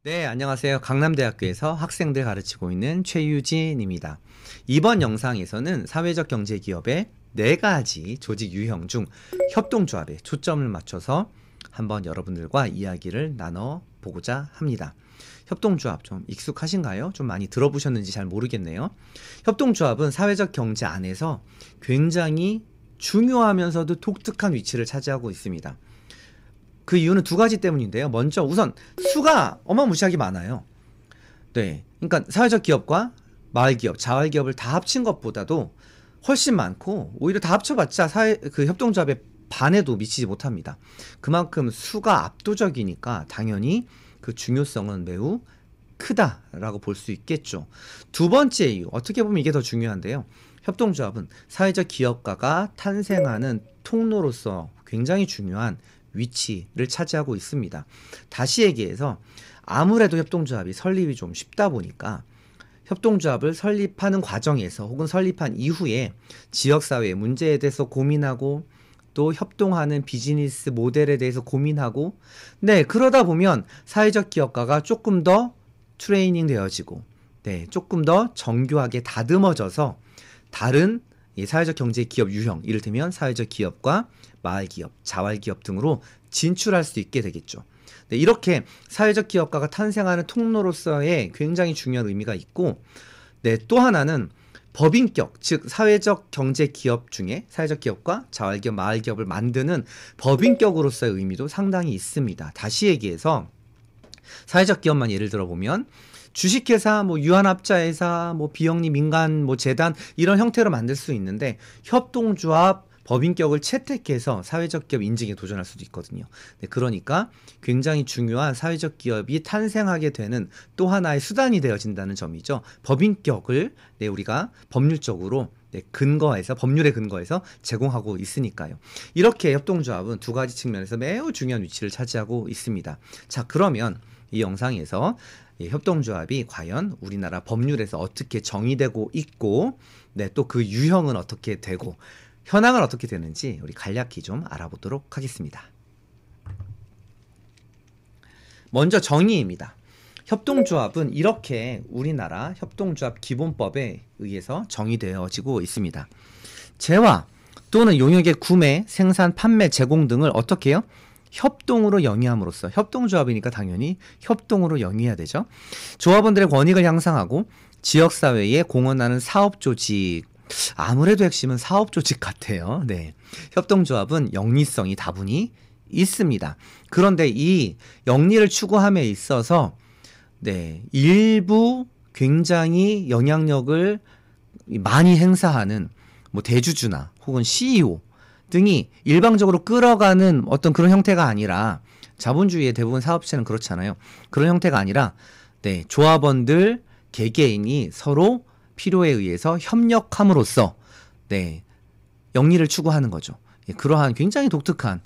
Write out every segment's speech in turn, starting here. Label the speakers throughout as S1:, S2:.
S1: 네, 안녕하세요. 강남대학교에서 학생들 가르치고 있는 최유진입니다. 이번 영상에서는 사회적 경제 기업의 4가지 조직 유형 중 협동조합에 초점을 맞춰서 한번 여러분들과 이야기를 나눠보고자 합니다. 협동조합 좀 익숙하신가요? 좀 많이 들어보셨는지 잘 모르겠네요. 협동조합은 사회적 경제 안에서 굉장히 중요하면서도 독특한 위치를 차지하고 있습니다. 그 이유는 2가지 때문인데요. 먼저 우선 수가 어마무시하게 많아요. 네, 그러니까 사회적 기업과 마을기업, 자활기업을 다 합친 것보다도 훨씬 많고, 오히려 다 합쳐봤자 그 협동조합의 반에도 미치지 못합니다. 그만큼 수가 압도적이니까 당연히 그 중요성은 매우 크다라고 볼 수 있겠죠. 2번째 이유, 어떻게 보면 이게 더 중요한데요. 협동조합은 사회적 기업가가 탄생하는 통로로서 굉장히 중요한 위치를 차지하고 있습니다. 다시 얘기해서 아무래도 협동조합이 설립이 좀 쉽다 보니까 협동조합을 설립하는 과정에서 혹은 설립한 이후에 지역사회의 문제에 대해서 고민하고, 또 협동하는 비즈니스 모델에 대해서 고민하고, 네, 그러다 보면 사회적 기업가가 조금 더 트레이닝 되어지고, 네, 조금 더 정교하게 다듬어져서 다른 사회적 경제 기업 유형, 이를테면 사회적 기업과 마을기업, 자활기업 등으로 진출할 수 있게 되겠죠. 네, 이렇게 사회적 기업가가 탄생하는 통로로서의 굉장히 중요한 의미가 있고, 네, 또 하나는 법인격, 즉 사회적 경제 기업 중에 사회적 기업과 자활기업, 마을기업을 만드는 법인격으로서의 의미도 상당히 있습니다. 다시 얘기해서 사회적 기업만 예를 들어보면 주식회사, 유한합자회사, 비영리 민간, 재단 이런 형태로 만들 수 있는데, 협동조합 법인격을 채택해서 사회적 기업 인증에 도전할 수도 있거든요. 네, 그러니까 굉장히 중요한 사회적 기업이 탄생하게 되는 또 하나의 수단이 되어진다는 점이죠. 법인격을 우리가 법률적으로 법률에 근거해서 제공하고 있으니까요. 이렇게 협동조합은 2가지 측면에서 매우 중요한 위치를 차지하고 있습니다. 자, 그러면 이 영상에서 협동조합이 과연 우리나라 법률에서 어떻게 정의되고 있고, 또 그 유형은 어떻게 되고 현황은 어떻게 되는지 우리 간략히 좀 알아보도록 하겠습니다. 먼저 정의입니다. 협동조합은 이렇게 우리나라 협동조합 기본법에 의해서 정의되어지고 있습니다. 재화 또는 용역의 구매, 생산, 판매, 제공 등을 어떻게 해요? 협동으로 영위함으로써, 협동조합이니까 당연히 협동으로 영위해야 되죠. 조합원들의 권익을 향상하고 지역사회에 공헌하는 사업조직, 아무래도 핵심은 사업조직 같아요. 네, 협동조합은 영리성이 다분히 있습니다. 그런데 이 영리를 추구함에 있어서 일부 굉장히 영향력을 많이 행사하는 대주주나 혹은 CEO 등이 일방적으로 끌어가는 어떤 그런 형태가 아니라, 자본주의의 대부분 사업체는 그렇잖아요. 그런 형태가 아니라 조합원들 개개인이 서로 필요에 의해서 협력함으로써 영리를 추구하는 거죠. 그러한 굉장히 독특한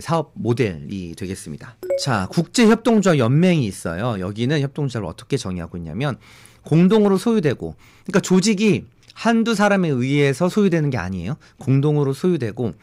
S1: 사업 모델이 되겠습니다. 자, 국제협동조합연맹이 있어요. 여기는 협동조합을 어떻게 정의하고 있냐면, 공동으로 소유되고, 그러니까 조직이 한두 사람에 의해서 소유되는 게 아니에요. 공동으로 소유되고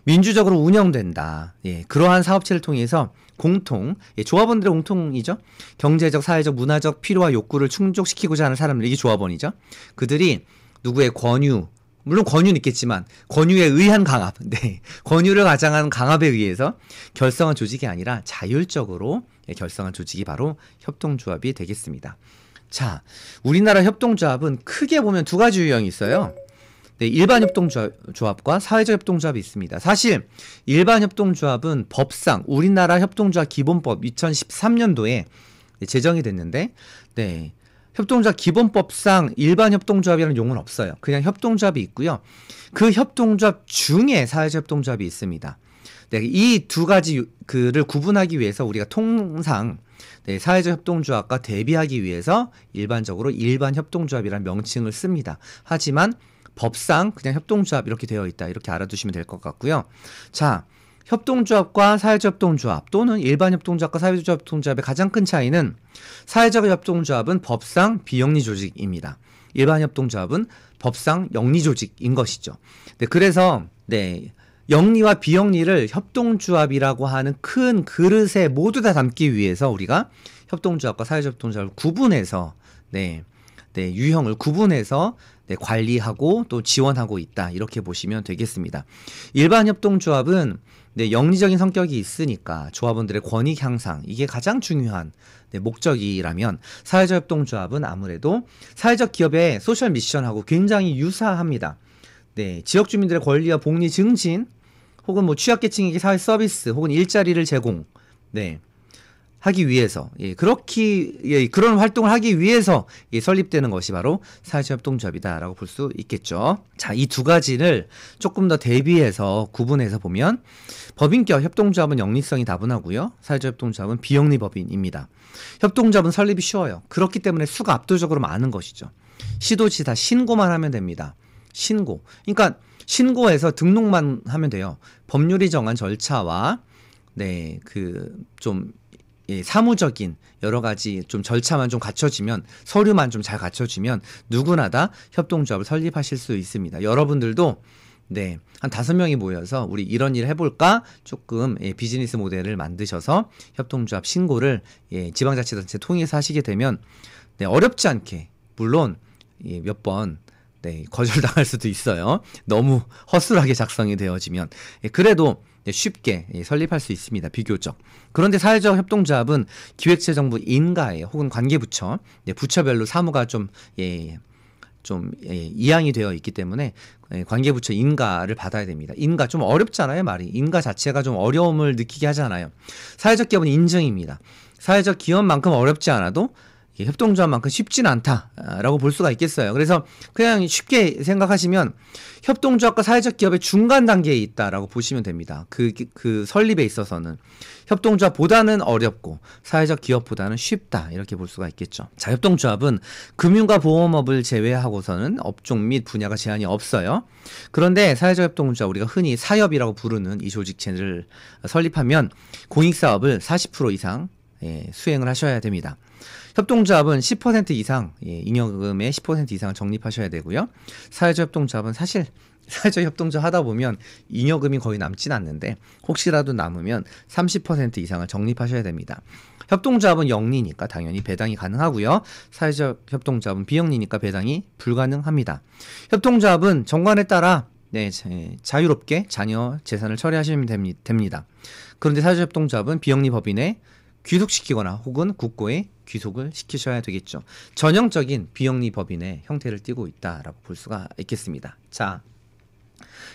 S1: 민주적으로 운영된다. 그러한 사업체를 통해서 공통, 조합원들의 공통이죠. 경제적, 사회적, 문화적 필요와 욕구를 충족시키고자 하는 사람들, 이게 조합원이죠. 그들이 누구의 권유, 물론 권유는 있겠지만 권유에 의한 강압, 권유를 가장한 강압에 의해서 결성한 조직이 아니라 자율적으로 결성한 조직이 바로 협동조합이 되겠습니다. 자, 우리나라 협동조합은 크게 보면 2가지 유형이 있어요. 일반 협동조합과 사회적 협동조합이 있습니다. 사실 일반 협동조합은 법상 우리나라 협동조합 기본법 2013년도에 제정이 됐는데, 협동조합 기본법상 일반 협동조합이라는 용어는 없어요. 그냥 협동조합이 있고요. 그 협동조합 중에 사회적 협동조합이 있습니다. 이 2가지 그를 구분하기 위해서 우리가 통상 사회적 협동조합과 대비하기 위해서 일반적으로 일반 협동조합이라는 명칭을 씁니다. 하지만 법상 그냥 협동조합 이렇게 되어 있다, 이렇게 알아두시면 될 것 같고요. 자, 협동조합과 사회적 협동조합 또는 일반 협동조합과 사회적 협동조합의 가장 큰 차이는, 사회적 협동조합은 법상 비영리 조직입니다. 일반 협동조합은 법상 영리 조직인 것이죠. 그래서 영리와 비영리를 협동조합이라고 하는 큰 그릇에 모두 다 담기 위해서 우리가 협동조합과 사회적 협동조합을 구분해서 유형을 구분해서 관리하고 또 지원하고 있다. 이렇게 보시면 되겠습니다. 일반 협동조합은 영리적인 성격이 있으니까 조합원들의 권익 향상 이게 가장 중요한 목적이라면 사회적 협동조합은 아무래도 사회적 기업의 소셜 미션하고 굉장히 유사합니다. 지역 주민들의 권리와 복리 증진 혹은 뭐 취약계층에게 사회 서비스 혹은 일자리를 제공 하기 위해서 그런 활동을 하기 위해서 설립되는 것이 바로 사회적 협동조합이다라고 볼 수 있겠죠. 자, 이 두 가지를 조금 더 대비해서 구분해서 보면 법인격 협동조합은 영리성이 다분하고요. 사회적 협동조합은 비영리 법인입니다. 협동조합은 설립이 쉬워요. 그렇기 때문에 수가 압도적으로 많은 것이죠. 시도지 다 신고만 하면 됩니다. 신고. 그러니까 신고해서 등록만 하면 돼요. 법률이 정한 절차와 사무적인 여러 가지 좀 절차만 좀 갖춰지면 서류만 좀 잘 갖춰지면 누구나 다 협동조합을 설립하실 수 있습니다. 여러분들도 한 5명이 모여서 우리 이런 일 해볼까? 조금 비즈니스 모델을 만드셔서 협동조합 신고를 지방자치단체 통해서 하시게 되면 어렵지 않게 물론 몇 번 거절당할 수도 있어요. 너무 허술하게 작성이 되어지면 그래도 쉽게 설립할 수 있습니다. 비교적. 그런데 사회적 협동조합은 기획재정부 인가에 혹은 관계부처 부처별로 사무가 좀 이양이 되어 있기 때문에 관계부처 인가를 받아야 됩니다. 인가 좀 어렵잖아요, 말이. 인가 자체가 좀 어려움을 느끼게 하잖아요. 사회적 기업은 인증입니다. 사회적 기업만큼 어렵지 않아도 협동조합만큼 쉽진 않다라고 볼 수가 있겠어요. 그래서 그냥 쉽게 생각하시면 협동조합과 사회적 기업의 중간 단계에 있다라고 보시면 됩니다. 그 설립에 있어서는 협동조합보다는 어렵고 사회적 기업보다는 쉽다 이렇게 볼 수가 있겠죠. 자, 협동조합은 금융과 보험업을 제외하고서는 업종 및 분야가 제한이 없어요. 그런데 사회적 협동조합 우리가 흔히 사협이라고 부르는 이 조직체를 설립하면 공익사업을 40% 이상 수행을 하셔야 됩니다. 협동조합은 10% 이상 잉여금의 10% 이상을 적립하셔야 되고요. 사회적 협동조합은 사실 사회적 협동조합 하다 보면 잉여금이 거의 남진 않는데 혹시라도 남으면 30% 이상을 적립하셔야 됩니다. 협동조합은 영리니까 당연히 배당이 가능하고요. 사회적 협동조합은 비영리니까 배당이 불가능합니다. 협동조합은 정관에 따라 자유롭게 자녀 재산을 처리하시면 됩니다. 그런데 사회적 협동조합은 비영리 법인에 귀속시키거나 혹은 국고에 귀속을 시키셔야 되겠죠. 전형적인 비영리 법인의 형태를 띠고 있다라고 볼 수가 있겠습니다. 자,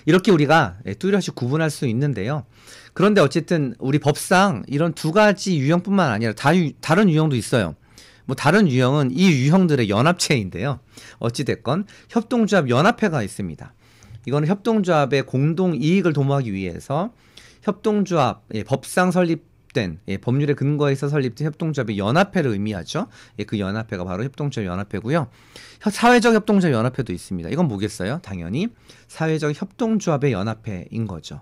S1: 이렇게 우리가 뚜렷이 구분할 수 있는데요. 그런데 어쨌든 우리 법상 이런 두 가지 유형뿐만 아니라 다른 유형도 있어요. 뭐 다른 유형은 이 유형들의 연합체인데요. 어찌됐건 협동조합 연합회가 있습니다. 이거는 협동조합의 공동 이익을 도모하기 위해서 협동조합 법상 설립 법률에 근거해서 설립된 협동조합의 연합회를 의미하죠. 그 연합회가 바로 협동조합 연합회고요. 사회적 협동조합 연합회도 있습니다. 이건 뭐겠어요? 당연히 사회적 협동조합의 연합회인 거죠.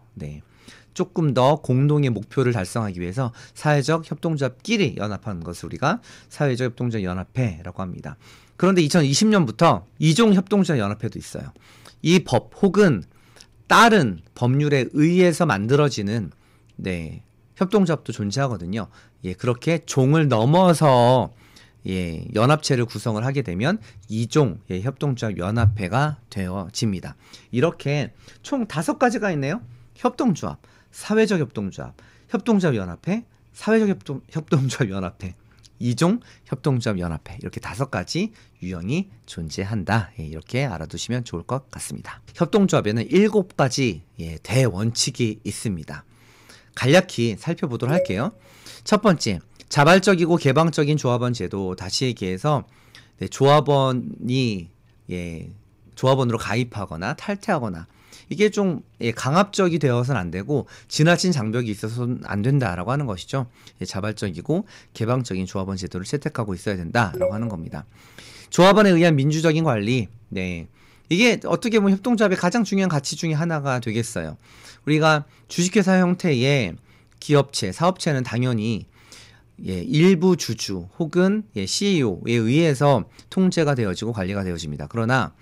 S1: 조금 더 공동의 목표를 달성하기 위해서 사회적 협동조합끼리 연합하는 것을 우리가 사회적 협동조합 연합회라고 합니다. 그런데 2020년부터 이종 협동조합 연합회도 있어요. 이 법 혹은 다른 법률에 의해서 만들어지는 협동조합도 존재하거든요. 그렇게 종을 넘어서 연합체를 구성을 하게 되면 이종 협동조합 연합회가 되어집니다. 이렇게 총 5가지가 있네요. 협동조합, 사회적 협동조합, 협동조합 연합회, 사회적 협동조합 연합회, 이종 협동조합 연합회 이렇게 5가지 유형이 존재한다. 이렇게 알아두시면 좋을 것 같습니다. 협동조합에는 7가지 대원칙이 있습니다. 간략히 살펴보도록 할게요. 첫 번째, 자발적이고 개방적인 조합원 제도. 다시 얘기해서 조합원이 조합원으로 가입하거나 탈퇴하거나 이게 좀 강압적이 되어서는 안 되고 지나친 장벽이 있어서는 안 된다라고 하는 것이죠. 자발적이고 개방적인 조합원 제도를 채택하고 있어야 된다라고 하는 겁니다. 조합원에 의한 민주적인 관리. 이게 어떻게 보면 협동조합의 가장 중요한 가치 중에 하나가 되겠어요. 우리가 주식회사 형태의 기업체, 사업체는 당연히 일부 주주 혹은 CEO에 의해서 통제가 되어지고 관리가 되어집니다. 그러나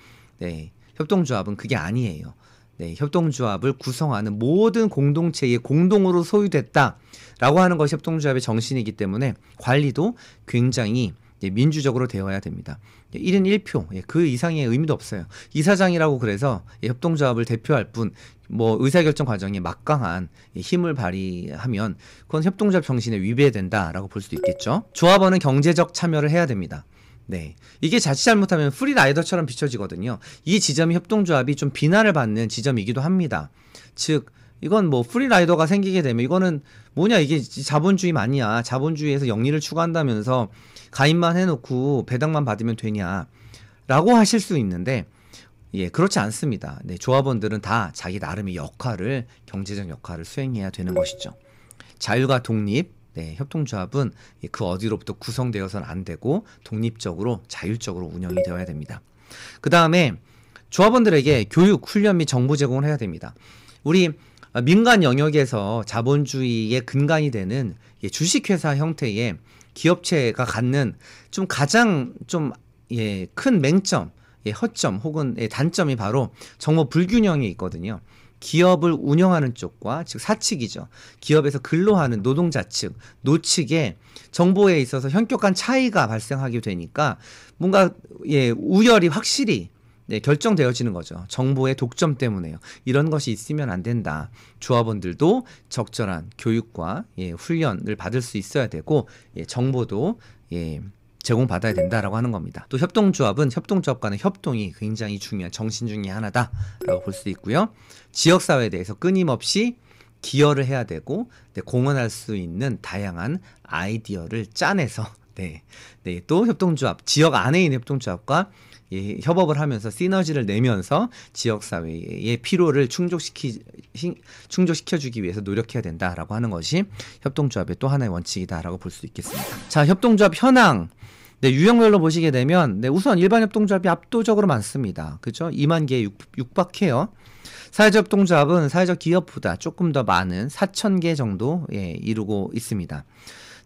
S1: 협동조합은 그게 아니에요. 네, 협동조합을 구성하는 모든 공동체의 공동으로 소유됐다라고 하는 것이 협동조합의 정신이기 때문에 관리도 굉장히 민주적으로 되어야 됩니다. 1인 1표, 그 이상의 의미도 없어요. 이사장이라고 그래서 협동조합을 대표할 뿐, 뭐 의사결정 과정에 막강한 힘을 발휘하면 그건 협동조합 정신에 위배된다라고 볼 수도 있겠죠. 조합원은 경제적 참여를 해야 됩니다. 네, 이게 자칫 잘못하면 프리라이더처럼 비춰지거든요. 이 지점이 협동조합이 좀 비난을 받는 지점이기도 합니다. 즉 이건 뭐 프리라이더가 생기게 되면 이거는 뭐냐, 이게 자본주의 맞냐, 자본주의에서 영리를 추구한다면서 가입만 해놓고 배당만 받으면 되냐 라고 하실 수 있는데, 그렇지 않습니다. 네, 조합원들은 다 자기 나름의 역할을, 경제적 역할을 수행해야 되는 것이죠. 자율과 독립, 네, 협동조합은 그 어디로부터 구성되어서는 안 되고 독립적으로 자율적으로 운영이 되어야 됩니다. 그 다음에 조합원들에게 교육, 훈련 및 정보 제공을 해야 됩니다. 우리 민간 영역에서 자본주의의 근간이 되는 주식회사 형태의 기업체가 갖는 좀 가장 좀 큰 맹점, 허점 혹은 단점이 바로 정보 불균형이 있거든요. 기업을 운영하는 쪽과, 즉 사측이죠. 기업에서 근로하는 노동자 측, 노측의 정보에 있어서 현격한 차이가 발생하게 되니까 뭔가 우열이 확실히 결정되어지는 거죠. 정보의 독점 때문에요. 이런 것이 있으면 안 된다. 조합원들도 적절한 교육과 훈련을 받을 수 있어야 되고, 정보도 제공받아야 된다라고 하는 겁니다. 또 협동조합은 협동조합 간의 협동이 굉장히 중요한 정신 중에 하나다라고 볼 수 있고요. 지역사회에 대해서 끊임없이 기여를 해야 되고, 공헌할 수 있는 다양한 아이디어를 짜내서 또 협동조합, 지역 안에 있는 협동조합과 협업을 하면서 시너지를 내면서 지역사회의 필요를 충족시켜주기 위해서 노력해야 된다라고 하는 것이 협동조합의 또 하나의 원칙이다라고 볼 수 있겠습니다. 자, 협동조합 현황. 유형별로 보시게 되면 우선 일반 협동조합이 압도적으로 많습니다. 그죠? 2만 개에 육박해요. 사회적 협동조합은 사회적 기업보다 조금 더 많은 4,000개 정도 이루고 있습니다.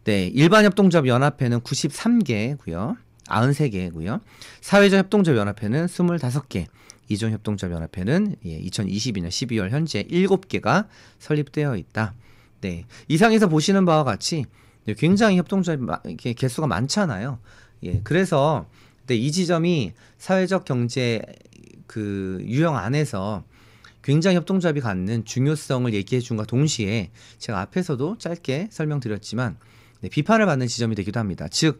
S1: 네, 일반 협동조합 연합회는 93개고요. 93개고요. 사회적 협동조합 연합회는 25개. 이종 협동조합 연합회는 2022년 12월 현재 7개가 설립되어 있다. 네, 이상에서 보시는 바와 같이 굉장히 협동조합 개수가 많잖아요. 그래서 이 지점이 사회적 경제 그 유형 안에서 굉장히 협동조합이 갖는 중요성을 얘기해 준과 동시에 제가 앞에서도 짧게 설명드렸지만 비판을 받는 지점이 되기도 합니다. 즉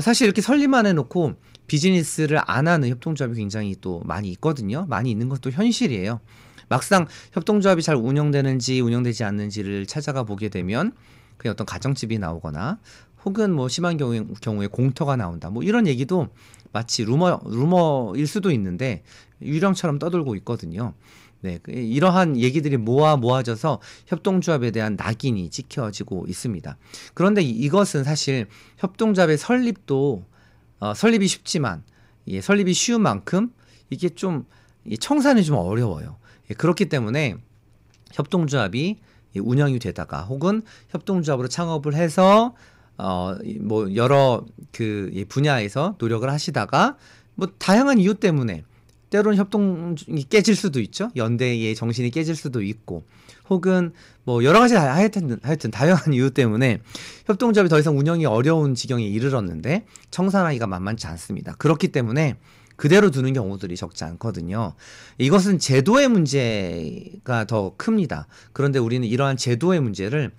S1: 사실 이렇게 설립만 해놓고 비즈니스를 안 하는 협동조합이 굉장히 또 많이 있거든요. 많이 있는 것도 현실이에요. 막상 협동조합이 잘 운영되는지 운영되지 않는지를 찾아가 보게 되면 그냥 어떤 가정집이 나오거나 혹은 뭐 심한 경우에 공터가 나온다, 뭐 이런 얘기도 마치 루머일 수도 있는데 유령처럼 떠돌고 있거든요. 네, 이러한 얘기들이 모아져서 협동조합에 대한 낙인이 찍혀지고 있습니다. 그런데 이것은 사실 협동조합의 설립이 쉽지만 설립이 쉬운 만큼 이게 좀 청산이 좀 어려워요. 그렇기 때문에 협동조합이 운영이 되다가 혹은 협동조합으로 창업을 해서 뭐 여러 그 분야에서 노력을 하시다가 뭐 다양한 이유 때문에 때로는 협동이 깨질 수도 있죠. 연대의 정신이 깨질 수도 있고, 혹은 뭐 여러 가지 하여튼 다양한 이유 때문에 협동조합이 더 이상 운영이 어려운 지경에 이르렀는데 청산하기가 만만치 않습니다. 그렇기 때문에 그대로 두는 경우들이 적지 않거든요. 이것은 제도의 문제가 더 큽니다. 그런데 우리는 이러한 제도의 문제를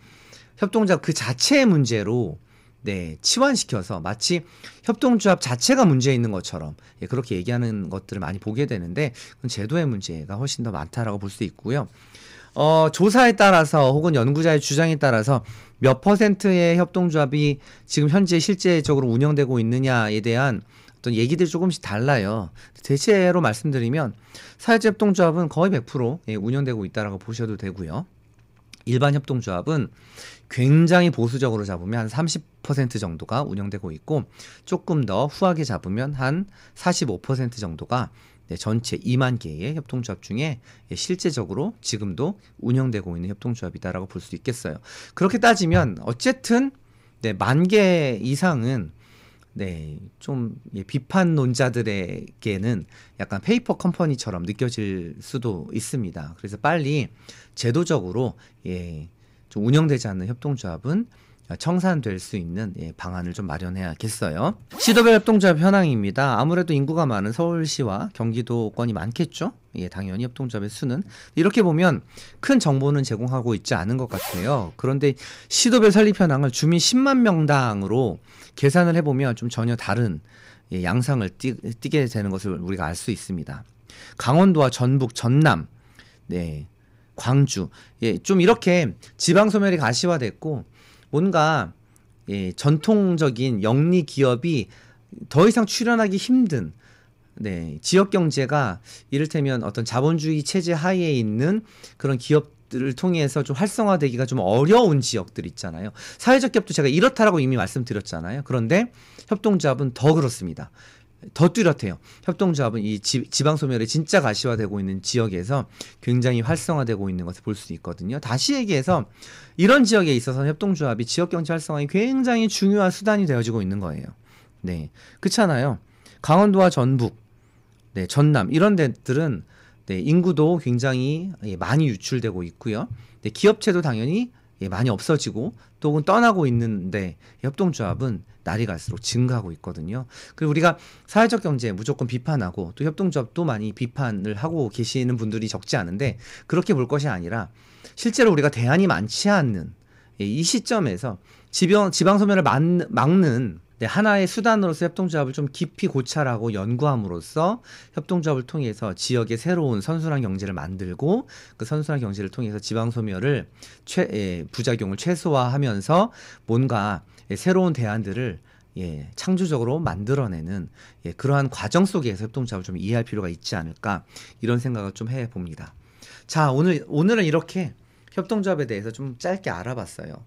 S1: 협동조합 그 자체의 문제로 치환시켜서 마치 협동조합 자체가 문제 있는 것처럼 그렇게 얘기하는 것들을 많이 보게 되는데, 그건 제도의 문제가 훨씬 더 많다라고 볼 수 있고요. 조사에 따라서 혹은 연구자의 주장에 따라서 몇 퍼센트의 협동조합이 지금 현재 실제적으로 운영되고 있느냐에 대한 어떤 얘기들이 조금씩 달라요. 대체로 말씀드리면 사회적 협동조합은 거의 100% 운영되고 있다라고 보셔도 되고요. 일반 협동조합은 굉장히 보수적으로 잡으면 한 30% 정도가 운영되고 있고, 조금 더 후하게 잡으면 한 45% 정도가 전체 2만 개의 협동조합 중에 실제적으로 지금도 운영되고 있는 협동조합이다라고 볼 수 있겠어요. 그렇게 따지면 어쨌든 10,000개 이상은 네, 좀 비판론자들에게는 약간 페이퍼 컴퍼니처럼 느껴질 수도 있습니다. 그래서 빨리 제도적으로 좀 운영되지 않는 협동조합은 청산될 수 있는 방안을 좀 마련해야겠어요. 시도별 협동조합 현황입니다. 아무래도 인구가 많은 서울시와 경기도권이 많겠죠? 당연히 협동조합의 수는. 이렇게 보면 큰 정보는 제공하고 있지 않은 것 같아요. 그런데 시도별 설립 현황을 주민 10만 명당으로 계산을 해보면 좀 전혀 다른 양상을 띠게 되는 것을 우리가 알 수 있습니다. 강원도와 전북, 전남, 네, 광주, 좀 이렇게 지방 소멸이 가시화됐고 뭔가 전통적인 영리 기업이 더 이상 출현하기 힘든 지역 경제가 이를테면 어떤 자본주의 체제 하에 있는 그런 기업들을 통해서 좀 활성화되기가 좀 어려운 지역들 있잖아요. 사회적 기업도 제가 이렇다라고 이미 말씀드렸잖아요. 그런데 협동조합은 더 그렇습니다. 더 뚜렷해요. 협동조합은 이 지방 소멸이 진짜 가시화되고 있는 지역에서 굉장히 활성화되고 있는 것을 볼 수 있거든요. 다시 얘기해서 이런 지역에 있어서 협동조합이 지역 경제 활성화에 굉장히 중요한 수단이 되어지고 있는 거예요. 네, 그렇잖아요. 강원도와 전북, 전남 이런 데들은 인구도 굉장히 많이 유출되고 있고요. 기업체도 당연히 많이 없어지고 또 혹은 떠나고 있는데 협동조합은 날이 갈수록 증가하고 있거든요. 그리고 우리가 사회적 경제 무조건 비판하고 또 협동조합도 많이 비판을 하고 계시는 분들이 적지 않은데 그렇게 볼 것이 아니라 실제로 우리가 대안이 많지 않는 이 시점에서 지방 소멸을 막는 하나의 수단으로서 협동조합을 좀 깊이 고찰하고 연구함으로써 협동조합을 통해서 지역의 새로운 선순환 경제를 만들고 그 선순환 경제를 통해서 지방 소멸을 부작용을 최소화하면서 뭔가 새로운 대안들을 창조적으로 만들어내는 그러한 과정 속에서 협동조합을 좀 이해할 필요가 있지 않을까 이런 생각을 좀 해봅니다. 자, 오늘은 이렇게 협동조합에 대해서 좀 짧게 알아봤어요.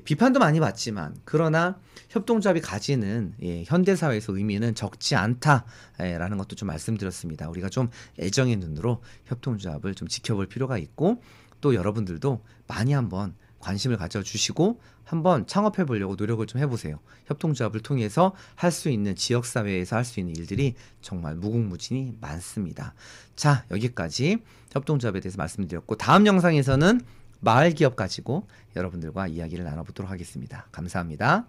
S1: 비판도 많이 받지만 그러나 협동조합이 가지는 현대사회에서 의미는 적지 않다라는 것도 좀 말씀드렸습니다. 우리가 좀 애정의 눈으로 협동조합을 좀 지켜볼 필요가 있고 또 여러분들도 많이 한번 관심을 가져주시고 한번 창업해 보려고 노력을 좀 해보세요. 협동조합을 통해서 할 수 있는 지역사회에서 할 수 있는 일들이 정말 무궁무진이 많습니다. 자, 여기까지 협동조합에 대해서 말씀드렸고 다음 영상에서는 마을기업 가지고 여러분들과 이야기를 나눠보도록 하겠습니다. 감사합니다.